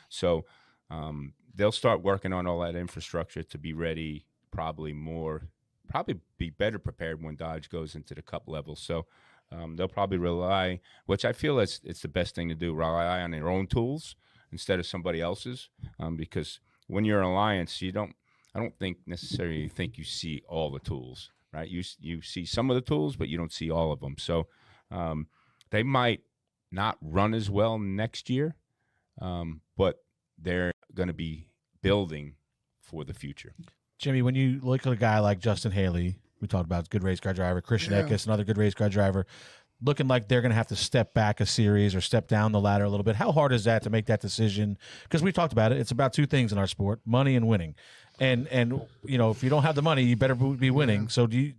So they'll start working on all that infrastructure to be ready, probably be better prepared when Dodge goes into the Cup level. So they'll probably rely, which I feel it's the best thing to do, rely on their own tools instead of somebody else's, because when you're an alliance, I don't necessarily think you see all the tools, right? You see some of the tools, but you don't see all of them. So they might not run as well next year, but they're going to be building for the future. Jimmy, when you look at a guy like Justin Haley, we talked about good race car driver, Christian Eckes, another good race car driver, looking like they're going to have to step back a series or step down the ladder a little bit. How hard is that to make that decision? Because we talked about it. It's about two things in our sport, money and winning. And if you don't have the money, you better be winning. So do you,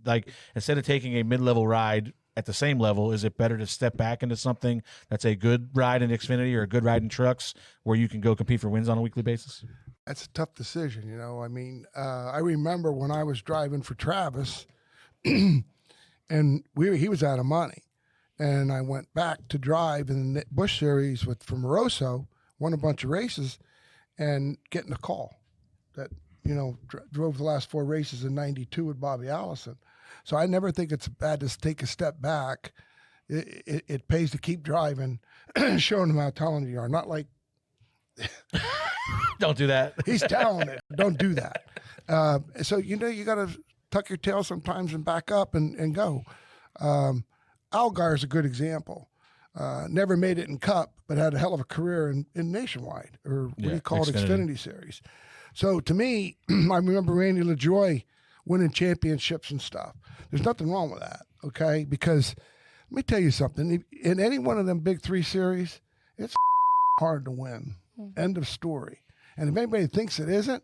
instead of taking a mid-level ride at the same level, is it better to step back into something that's a good ride in Xfinity or a good ride in trucks where you can go compete for wins on a weekly basis? That's a tough decision, I mean, I remember when I was driving for Travis, and he was out of money, and I went back to drive in the Busch Series from Rosso, won a bunch of races, and getting a call that drove the last 4 races in '92 with Bobby Allison. So I never think it's bad to take a step back. It pays to keep driving, showing them how talented you are. Not like don't do that. He's talented. Don't do that. So you got to tuck your tail sometimes and back up and go. Allgaier is a good example. Never made it in Cup, but had a hell of a career in Nationwide, or what do you call it, Xfinity Series. So to me, I remember Randy LaJoie winning championships and stuff. There's nothing wrong with that, okay? Because let me tell you something. In any one of them big 3 series, it's hard to win. End of story. And if anybody thinks it isn't,